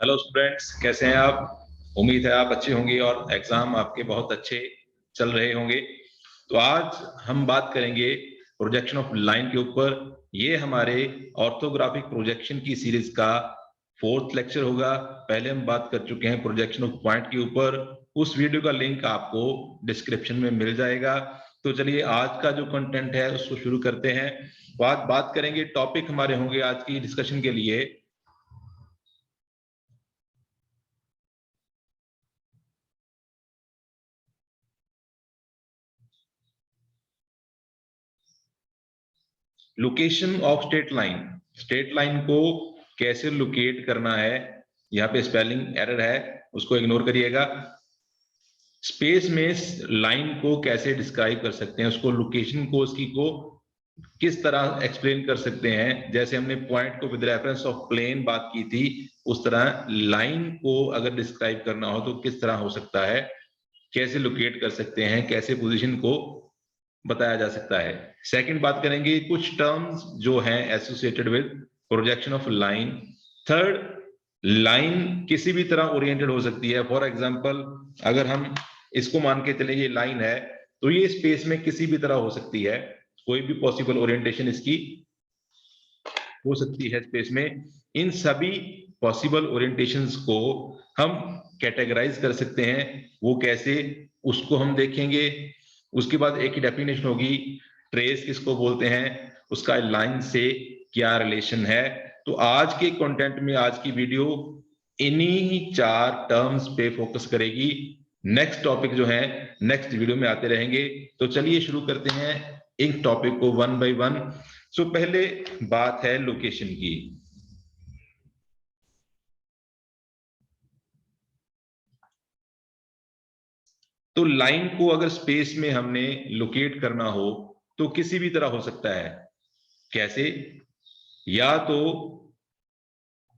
Hello students, कैसे हैं आप। उम्मीद है आप अच्छे होंगे और एग्जाम आपके बहुत अच्छे चल रहे होंगे। तो आज हम बात करेंगे प्रोजेक्शन ऑफ लाइन के ऊपर। ये हमारे ऑर्थोग्राफिक प्रोजेक्शन की सीरीज का 4th लेक्चर होगा। पहले हम बात कर चुके हैं प्रोजेक्शन ऑफ पॉइंट के ऊपर। उस वीडियो का लिंक आपको डिस्क्रिप्शन में मिल जाएगा। तो चलिए आज का जो कंटेंट है उसको शुरू करते हैं। तो आज बात करेंगे, टॉपिक हमारे होंगे आज की डिस्कशन के लिए location of straight line. Straight line को कैसे लोकेट करना है। यहाँ पे स्पेलिंग एरर है, उसको इग्नोर करिएगा। स्पेस में लाइन को कैसे डिस्क्राइब कर सकते हैं, उसको लोकेशन को उसकी को किस तरह एक्सप्लेन कर सकते हैं। जैसे हमने पॉइंट को विद रेफरेंस ऑफ प्लेन बात की थी, उस तरह लाइन को अगर डिस्क्राइब करना हो तो किस तरह हो सकता है, कैसे लोकेट कर सकते हैं, कैसे पोजीशन को बताया जा सकता है। सेकंड बात करेंगे कुछ टर्म्स जो हैं associated with projection of line. Third, line किसी भी तरह ओरिएंटेड हो सकती है। फॉर एग्जांपल, अगर हम इसको मान के चले ये लाइन है तो ये स्पेस में किसी भी तरह हो सकती है, कोई भी पॉसिबल ओरिएंटेशन इसकी हो सकती है स्पेस में। इन सभी पॉसिबल ओरिएंटेशंस को हम कैटेगराइज कर सकते हैं। वो कैसे, उसको हम देखेंगे। उसके बाद एक ही डेफिनेशन होगी, ट्रेस किसको बोलते हैं, उसका लाइन से क्या रिलेशन है। तो आज के कंटेंट में आज की वीडियो इन्हीं 4 टर्म्स पे फोकस करेगी। नेक्स्ट टॉपिक जो है नेक्स्ट वीडियो में आते रहेंगे। तो चलिए शुरू करते हैं इन टॉपिक को वन बाय वन। सो पहले बात है लोकेशन की। तो लाइन को अगर स्पेस में हमने लोकेट करना हो तो किसी भी तरह हो सकता है। कैसे, या तो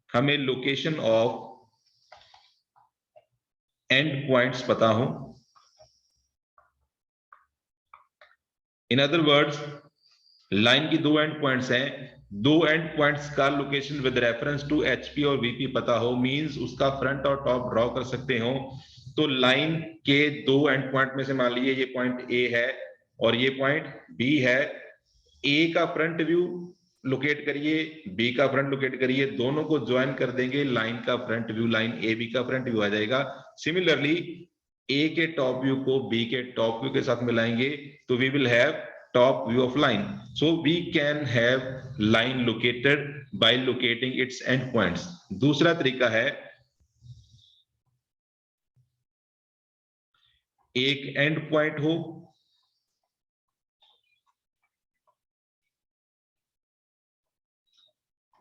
हमें लोकेशन ऑफ एंड पॉइंट्स पता हो। इन अदर वर्ड्स, लाइन की 2 एंड पॉइंट्स हैं, 2 एंड पॉइंट्स का location with reference to HP और वीपी पता हो, मींस उसका फ्रंट और टॉप ड्रॉ कर सकते हो। तो लाइन के 2 एंड पॉइंट में से मान लीजिए ये पॉइंट ए है और ये पॉइंट बी है। ए का फ्रंट व्यू लोकेट करिए, बी का फ्रंट लोकेट करिए, दोनों को ज्वाइन कर देंगे, लाइन का front view, line A B का फ्रंट व्यू आ जाएगा। सिमिलरली ए के टॉप व्यू को बी के टॉप व्यू के साथ मिलाएंगे तो we will have top view of line. So we can have line located by locating its endpoints. दूसरा तरीका है, एक एंड पॉइंट हो,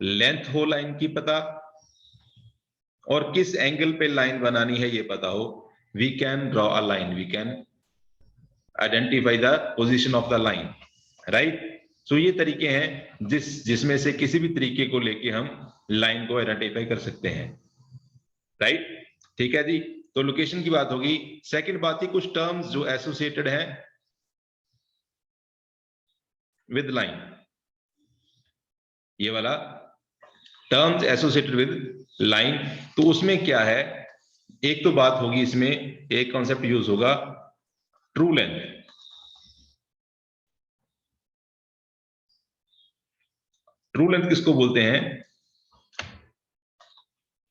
लेंथ हो लाइन की पता, और किस एंगल पे लाइन बनानी है ये पता हो। We can draw a line, we can identify the position of the line, right. So ये तरीके हैं जिसमें से किसी भी तरीके को लेके हम लाइन को आइडेंटिफाई कर सकते हैं, राइट। ठीक है जी। तो लोकेशन की बात होगी। सेकंड बात थी कुछ टर्म्स जो एसोसिएटेड हैं विद लाइन। ये वाला टर्म्स एसोसिएटेड विद लाइन, तो उसमें क्या है, एक तो बात होगी, इसमें एक कॉन्सेप्ट यूज होगा, ट्रू लेंथ। ट्रू लेंथ किसको बोलते हैं?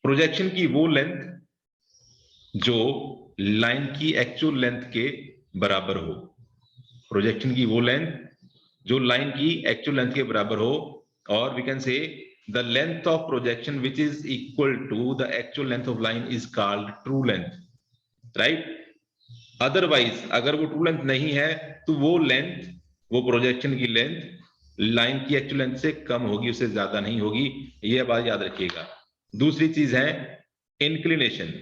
प्रोजेक्शन की वो लेंथ जो लाइन की एक्चुअल लेंथ के बराबर हो। प्रोजेक्शन की वो लेंथ जो लाइन की एक्चुअल लेंथ के बराबर हो, और we can say the length of projection which is equal to the actual length of line is called true length, right. Otherwise अगर वो ट्रू लेंथ नहीं है तो वो लेंथ, वो प्रोजेक्शन की लेंथ लाइन की एक्चुअल लेंथ से कम होगी, उससे ज्यादा नहीं होगी। ये बात याद रखिएगा। दूसरी चीज है इंक्लिनेशन।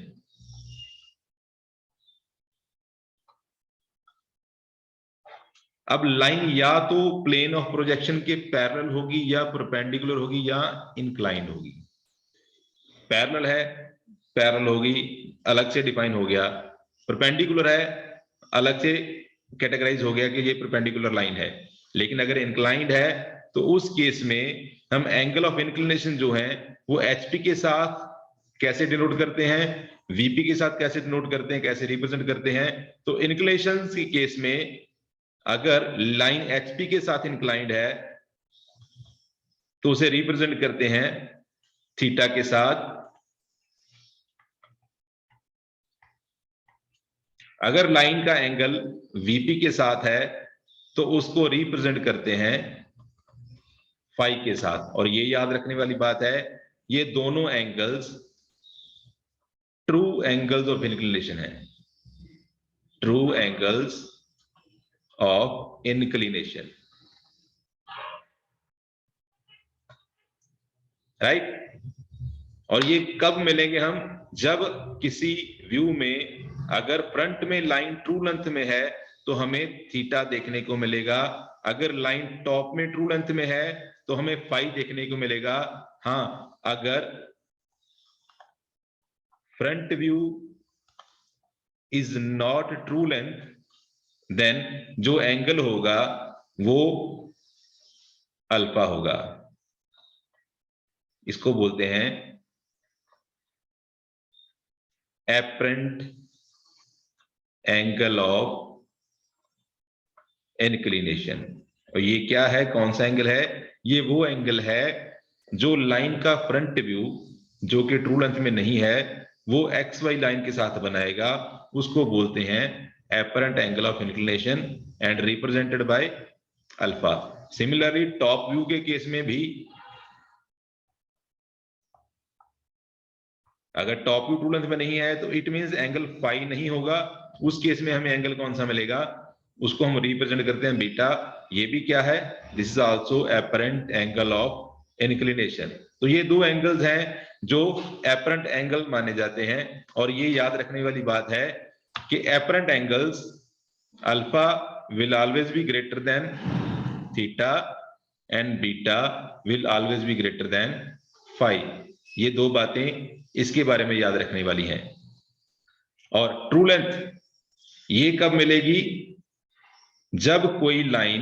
अब लाइन या तो प्लेन ऑफ प्रोजेक्शन के पैरेलल होगी, या परपेंडिकुलर होगी, या इंक्लाइंड होगी। पैरेलल है, पैरेलल होगी, अलग से डिफाइन हो गया। परपेंडिकुलर है, अलग से कैटेगराइज हो गया कि ये परपेंडिकुलर लाइन है। लेकिन अगर इंक्लाइंड है तो उस केस में हम एंगल ऑफ इंक्लिनेशन जो है वो एचपी के साथ कैसे डिनोट करते हैं, वीपी के साथ कैसे डिनोट करते हैं, कैसे रिप्रेजेंट करते हैं। तो इंक्लिनेशन के केस में अगर लाइन एचपी के साथ इंक्लाइंड है तो उसे रिप्रेजेंट करते हैं थीटा के साथ। अगर लाइन का एंगल वीपी के साथ है तो उसको रिप्रेजेंट करते हैं फाई के साथ। और ये याद रखने वाली बात है, ये दोनों angles true angles of inclination है, true angles of inclination, right. और ये कब मिलेंगे हम, जब किसी व्यू में अगर फ्रंट में लाइन ट्रू लेंथ में है तो हमें थीटा देखने को मिलेगा, अगर लाइन टॉप में ट्रू लेंथ में है तो हमें फाई देखने को मिलेगा। हाँ, अगर front view is not true length then जो एंगल होगा वो अल्फा होगा। इसको बोलते हैं एपरेंट एंगल ऑफ इंक्लिनेशन। और ये क्या है, कौन सा एंगल है, ये वो एंगल है जो लाइन का फ्रंट व्यू जो कि ट्रू लेंथ में नहीं है वो एक्स वाई लाइन के साथ बनाएगा, उसको बोलते हैं apparent angle of inclination and represented by alpha. Similarly top view के केस में भी अगर टॉप व्यू ट्रू लेंथ में नहीं है तो इट मींस एंगल फाई नहीं होगा, उस केस में हमें एंगल कौन सा मिलेगा, उसको हम रिप्रेजेंट करते हैं बीटा। ये भी क्या है, this is also apparent angle of inclination. तो ये दो एंगल्स हैं जो एपरेंट एंगल माने जाते हैं। और ये याद रखने वाली बात है कि apparent angles alpha will always be greater than theta and beta will always be greater than phi. ये दो बातें इसके बारे में याद रखने वाली हैं। और ट्रू लेंथ ये कब मिलेगी, जब कोई लाइन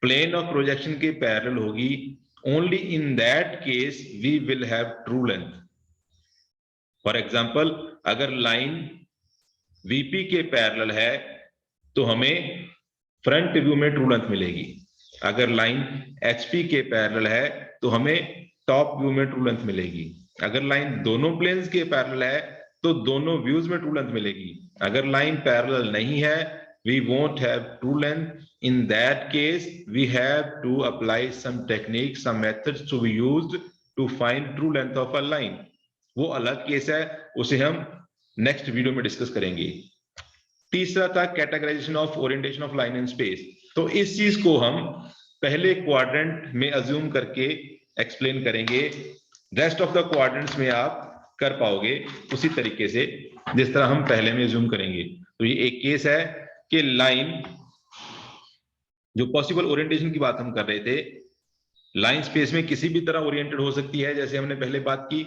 प्लेन ऑफ प्रोजेक्शन के पैरेलल होगी, only in that case we will have true length. For example अगर लाइन वीपी के पैरेलल है तो हमें फ्रंट व्यू में ट्रू लेंथ मिलेगी, अगर लाइन एचपी के पैरेलल है तो हमें टॉप व्यू में ट्रू लेंथ मिलेगी, अगर लाइन दोनों प्लेन्स के पैरेलल है तो दोनों व्यूज में ट्रू लेंथ मिलेगी, अगर लाइन पैरेलल नहीं है we won't have true length. In that case we have to apply some techniques, some methods to be used to find true length of a line. वो अलग case है, उसे हम next video में discuss करेंगे। तीसरा था categorisation of orientation of line in space. तो इस चीज को हम पहले क्वाड्रेंट में अज्यूम करके एक्सप्लेन करेंगे, रेस्ट ऑफ द क्वाड्रेंट्स में आप कर पाओगे उसी तरीके से जिस तरह हम पहले में अज्यूम करेंगे। तो ये एक केस है कि लाइन, जो पॉसिबल ओरिएंटेशन की बात हम कर रहे थे, लाइन स्पेस में किसी भी तरह ओरिएंटेड हो सकती है जैसे हमने पहले बात की।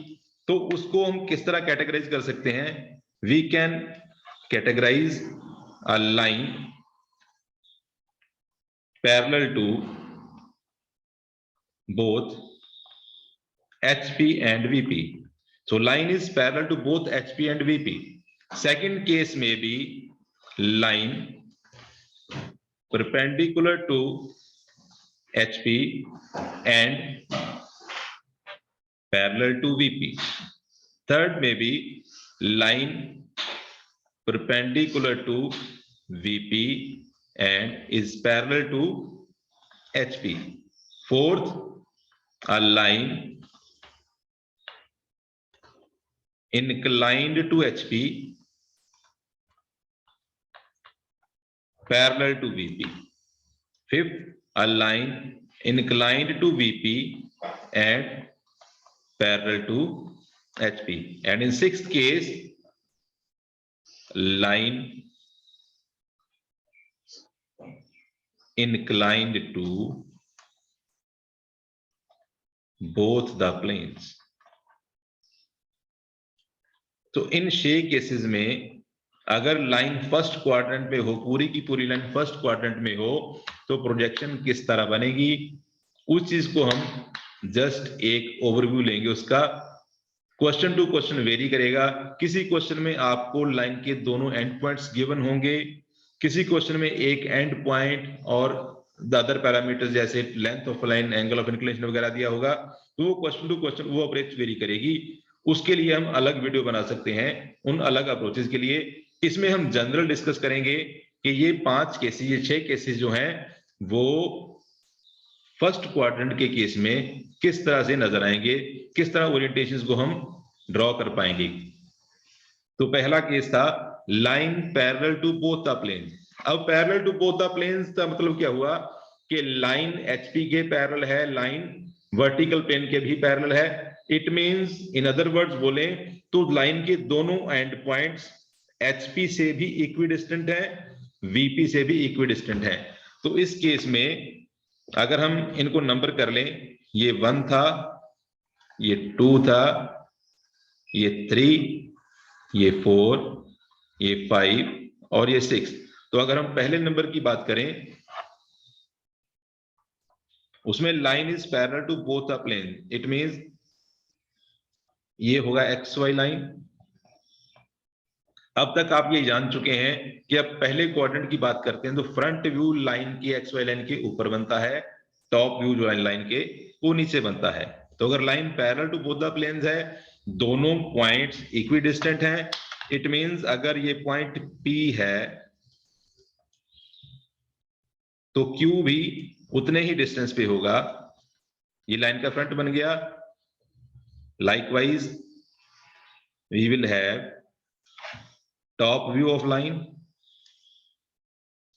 तो उसको हम किस तरह कैटेगराइज कर सकते हैं, we can categorise a line parallel to both HP and VP. So line is parallel to both HP and VP. Second case may be line perpendicular to HP and parallel to VP. Third may be line perpendicular to VP and is parallel to HP. Fourth, a line inclined to HP parallel to VP. Fifth, a line inclined to VP and parallel to HP. And in sixth case, line inclined to both the planes. तो इन 6 cases में अगर line first quadrant में हो, पूरी की पूरी line first quadrant में हो, तो प्रोजेक्शन किस तरह बनेगी, उस चीज को हम जस्ट एक ओवरव्यू लेंगे उसका। क्वेश्चन टू क्वेश्चन वेरी करेगा। किसी क्वेश्चन में आपको लाइन के दोनों एंड पॉइंट्स गिवन होंगे, किसी क्वेश्चन में एक एंड पॉइंट और द अदर पैरामीटर्स जैसे length of line, angle of inclination वगैरह दिया होगा, तो वो क्वेश्चन टू क्वेश्चन वो अप्रोच वेरी करेगी। उसके लिए हम अलग वीडियो बना सकते हैं उन अलग अप्रोचेस के लिए। इसमें हम जनरल डिस्कस करेंगे कि ये 5 केसेस, ये 6 केसेस जो हैं वो फर्स्ट क्वाड्रेंट के केस में किस तरह से नजर आएंगे, किस तरह ओरिएंटेशंस को हम ड्रॉ कर पाएंगे। तो पहला केस था line parallel to both the plane. अब parallel to both the planes का मतलब क्या हुआ कि लाइन एचपी के पैरेलल है, लाइन वर्टिकल प्लेन के भी पैरेलल है। It means in other words बोले तो लाइन के दोनों एंड पॉइंट्स एचपी से भी इक्विडिस्टेंट है, वीपी से भी इक्विडिस्टेंट है। तो इस केस में अगर हम इनको नंबर कर लें, ये 1 था, ये 2 था, ये 3, ये 4, ये 5 और ये 6। तो अगर हम पहले नंबर की बात करें उसमें line is parallel to both the plane. It means ये होगा एक्स वाई लाइन। अब तक आप ये जान चुके हैं कि अब पहले क्वाड्रेंट की बात करते हैं तो फ्रंट व्यू लाइन की एक्स वाई लाइन के ऊपर बनता है, टॉप व्यू जो लाइन के वो नीचे बनता है। तो अगर line parallel to both the planes है, दोनों पॉइंट्स इक्विडिस्टेंट हैं, इट मींस अगर ये पॉइंट P है तो Q भी उतने ही डिस्टेंस पे होगा। ये लाइन का फ्रंट बन गया। Likewise we will have top view of line.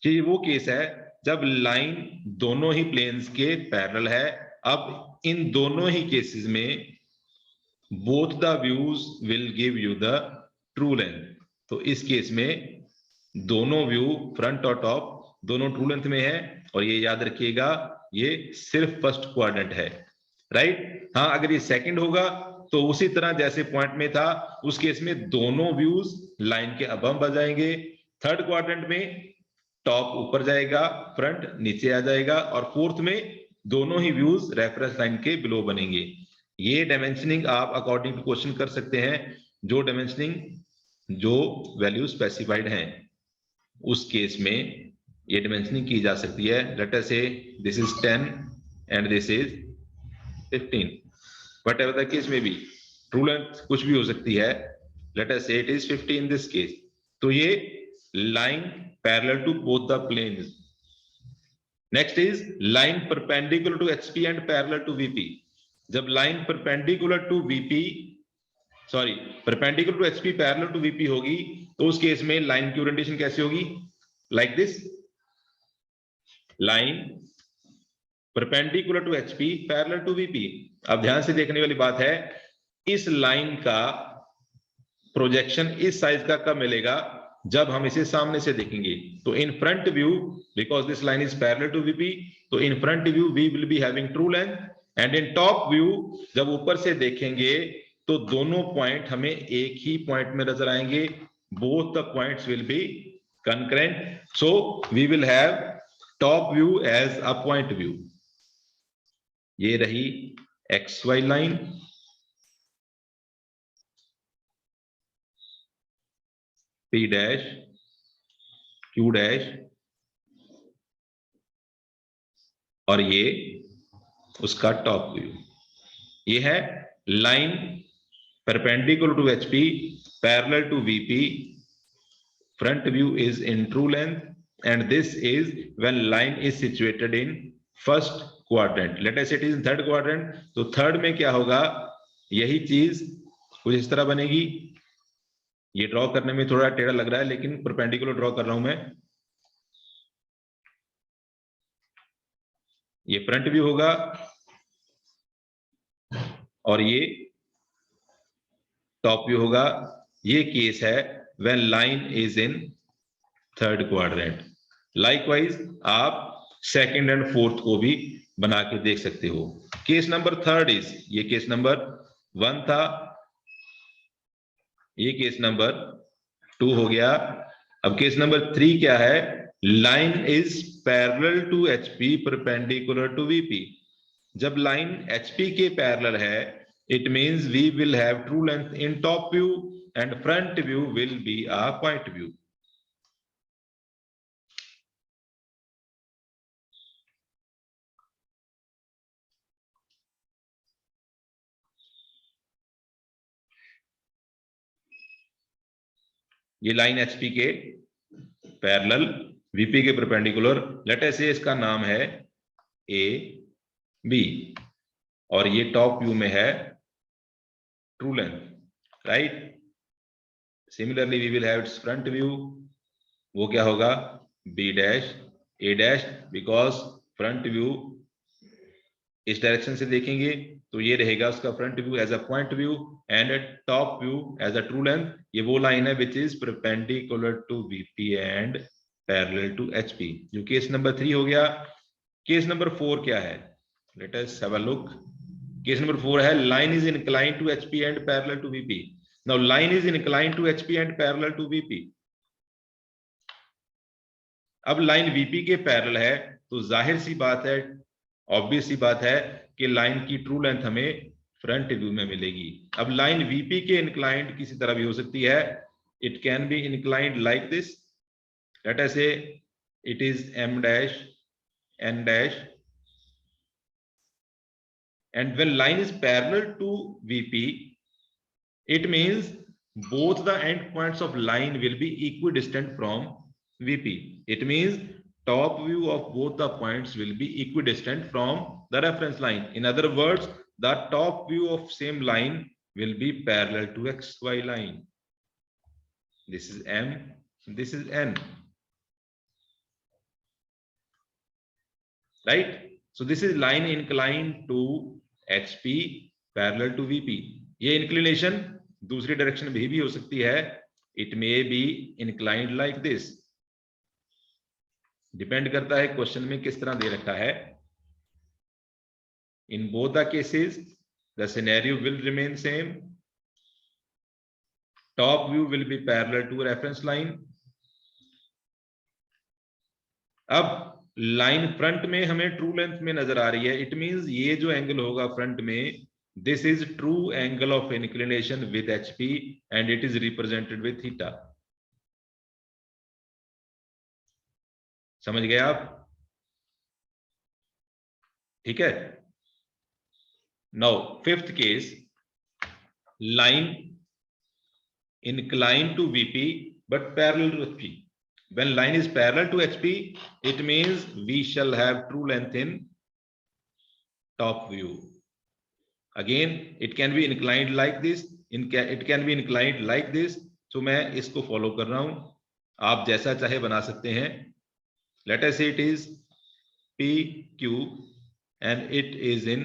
ये वो केस है जब लाइन दोनों ही प्लेन्स के पैरेलल है। अब इन दोनों ही केसेस में both the views will give you the true length. तो इस केस में दोनों व्यू फ्रंट और टॉप दोनों ट्रू लेंथ में है। और ये याद रखिएगा ये सिर्फ फर्स्ट क्वाड्रेंट है, राइट। हाँ, अगर ये सेकंड होगा तो उसी तरह जैसे पॉइंट में था उस केस में दोनों व्यूज लाइन के अबव बन जाएंगे। थर्ड क्वाड्रेंट में टॉप ऊपर जाएगा, फ्रंट नीचे आ जाएगा, और फोर्थ में दोनों ही व्यूज रेफरेंस लाइन के बिलो बनेंगे। ये डायमेंशनिंग आप अकॉर्डिंग टू क्वेश्चन कर सकते हैं। जो डायमेंशनिंग जो वैल्यू स्पेसिफाइड हैं उस केस में ये डायमेंशनिंग की जा सकती है। लेट अस से this is 10 and this is 15, whatever the case में भी ट्रू लेंथ कुछ भी हो सकती है। Let us say it is 50 in this case. तो ये line parallel to both the planes. Next is line perpendicular to HP and parallel to VP. जब line perpendicular to VP perpendicular to HP parallel to VP होगी तो उस case में line की orientation कैसी होगी? Like this, line perpendicular to HP parallel to VP. अब ध्यान से देखने वाली बात है, इस लाइन का प्रोजेक्शन इस साइज का कब मिलेगा? जब हम इसे सामने से देखेंगे। तो in front view, because this line is parallel to VP, तो in front view we will be having true length. And in top view जब ऊपर से देखेंगे तो दोनों पॉइंट हमें एक ही पॉइंट में नजर आएंगे। Both the points will be concurrent, so we will have top view as a point view। ये रही XY line, P dash, Q dash, और ये उसका टॉप व्यू। ये है line perpendicular to HP parallel to VP, front view is in true length, and this is when line is situated in first quadrant। let us say it is in third quadrant, तो third में क्या होगा? यही चीज कुछ इस तरह बनेगी। ये ड्रॉ करने में थोड़ा टेढ़ा लग रहा है लेकिन परपेंडिकुलर ड्रॉ कर रहा हूं मैं। ये फ्रंट व्यू होगा और ये टॉप व्यू होगा। ये केस है when line is in third quadrant। likewise आप सेकंड एंड फोर्थ को भी बना के देख सकते हो। केस नंबर थर्ड इज, ये केस नंबर 1 था, ये केस नंबर 2 हो गया। अब केस नंबर 3 क्या है? Line is parallel to HP perpendicular to VP. जब लाइन एचपी के पैरेलल है It means we will have true length in top view and front view will be a point view. ये line HP के parallel VP के perpendicular, late us से इसका नाम है ए बी और ये टॉप व्यू में है true length, right. Similarly we will have its front view, वो क्या होगा B dash A dash, because front view इस डायरेक्शन से देखेंगे तो ये रहेगा उसका front view as a point view and top view as a true length. ये वो लाइन है which is perpendicular to VP and parallel to HP, जो केस नंबर 3 हो गया। केस नंबर 4 क्या है, let us have a look. Case number 4 है line is inclined to HP and parallel to VP. Now line is inclined to HP and parallel to VP. अब line VP के parallel है तो जाहिर सी बात है, ऑब्वियस सी बात है कि लाइन की ट्रू लेंथ हमें फ्रंट व्यू में मिलेगी। अब लाइन वीपी के इंक्लाइंड किसी तरह भी हो सकती है, it can be inclined like this, let us say it is M dash N dash, and when line is parallel to VP, it means both the end points of line will be equidistant from VP. It means top view of both the points will be equidistant from the reference line. In other words, the top view of same line will be parallel to XY line. This is M, this is N, right? So this is line inclined to HP parallel to VP. ये inclination दूसरी direction में भी हो सकती है, it may be inclined like this, depend करता है question में किस तरह दे रखा है। In both the cases the scenario will remain same, top view will be parallel to reference line. अब लाइन फ्रंट में हमें ट्रू लेंथ में नजर आ रही है, इट मींस ये जो एंगल होगा फ्रंट में, this is true angle of inclination with HP and it is represented with theta. समझ गए आप? ठीक है। Now fifth case, line inclined to VP but parallel to HP. When line is parallel to HP, it means we shall have true length in top view. Again, it can be inclined like this, it can be inclined like this. So मैं इसको follow कर रहा हूं, आप जैसा चाहे बना सकते हैं। Let us say it is PQ and it is in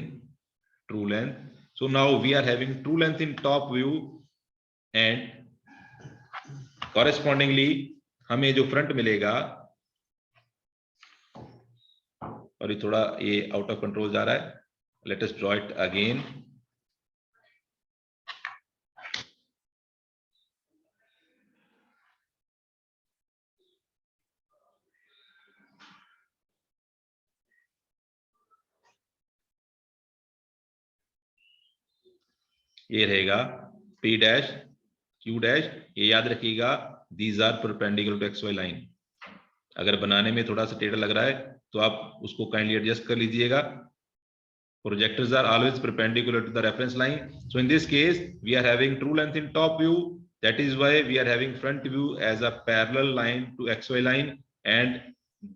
true length. So now we are having true length in top view and correspondingly हमें जो फ्रंट मिलेगा, और ये थोड़ा ये आउट ऑफ कंट्रोल जा रहा है, let us draw it again. ये रहेगा P डैश Q डैश, ये याद रखिएगा these are perpendicular to XY line. अगर बनाने में थोड़ा सा टेढ़ा लग रहा है तो आप उसको काइंडली एडजस्ट कर लीजिएगा। Projectors are always perpendicular to the reference line. So in this case, we are having true length in top view. That is why we are having front view as a parallel line to XY line, and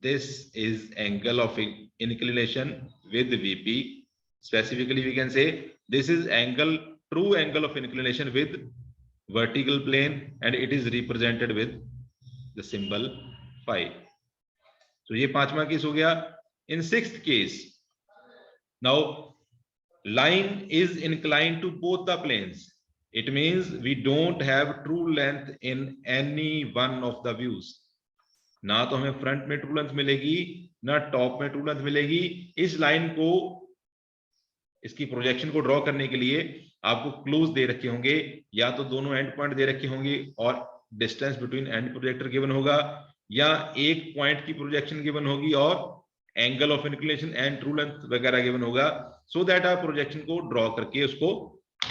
this is angle of inclination with VP. Specifically, we can say this is angle, true angle of inclination with vertical plane, and it is represented with the symbol phi. So ये पांचवा case हो गया। In sixth case, now line is inclined to both the planes. It means we don't have true length in any one of the views. ना तो हमें front में true length मिलेगी, ना टॉप में ट्रू लेंथ मिलेगी। इस लाइन को, इसकी प्रोजेक्शन को ड्रॉ करने के लिए आपको क्लूज दे रखे होंगे, या तो दोनों एंड पॉइंट दे रखे होंगे और distance between and projector given होगा, या एक पॉइंट की प्रोजेक्शन गिवन होगी और angle of inclination and true length वगैरह गिवन होगा, सो दैट आप प्रोजेक्शन को ड्रॉ करके उसको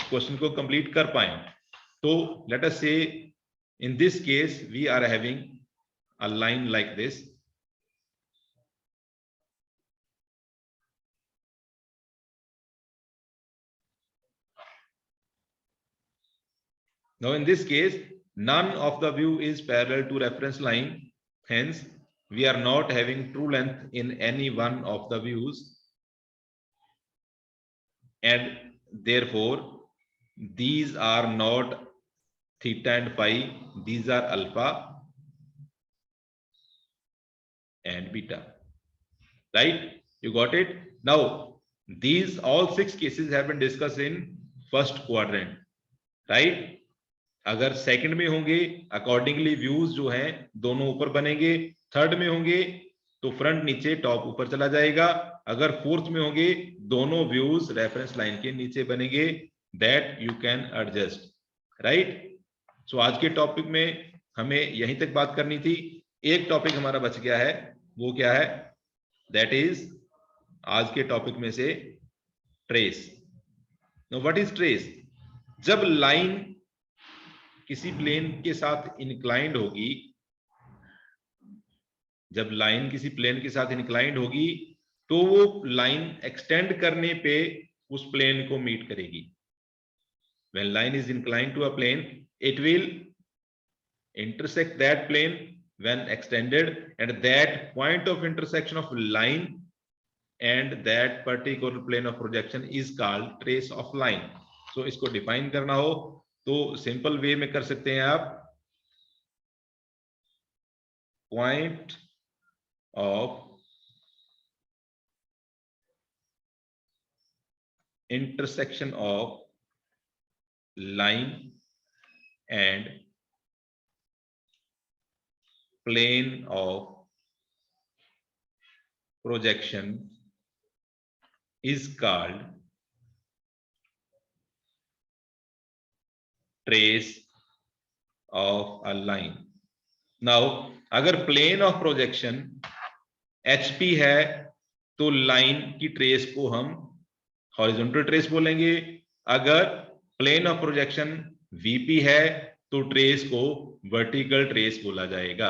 क्वेश्चन को कंप्लीट कर पाए। तो let us say in this case we are having a line like this, now in this case none of the view is parallel to reference line, hence we are not having true length in any one of the views, and therefore these are not theta and phi, these are alpha and beta, right? You got it? Now these all 6 cases have been discussed in first quadrant, right? अगर second में होंगे accordingly views जो हैं दोनों ऊपर बनेंगे, third में होंगे तो फ्रंट नीचे टॉप ऊपर चला जाएगा, अगर फोर्थ में होंगे दोनों व्यूज रेफरेंस लाइन के नीचे बनेंगे, that you can adjust, right? So आज के टॉपिक में हमें यहीं तक बात करनी थी। एक टॉपिक हमारा बच गया है, वो क्या है? दैट इज आज के टॉपिक में से trace. Now what is trace? जब लाइन किसी प्लेन के साथ इंक्लाइंड होगी, जब लाइन किसी प्लेन के साथ इंक्लाइंड होगी तो वो लाइन एक्सटेंड करने पे उस प्लेन को मीट करेगी। When line is inclined to a plane, it will intersect that plane when extended, and that point of intersection of line and that particular plane of projection is called trace of line. So इसको define करना हो तो simple way में कर सकते हैं आप, point of intersection of line and plane of projection is called trace of a line. Now अगर plane of projection HP है तो लाइन की ट्रेस को हम हॉरिजॉन्टल ट्रेस बोलेंगे, अगर प्लेन ऑफ प्रोजेक्शन VP है तो ट्रेस को वर्टिकल ट्रेस बोला जाएगा।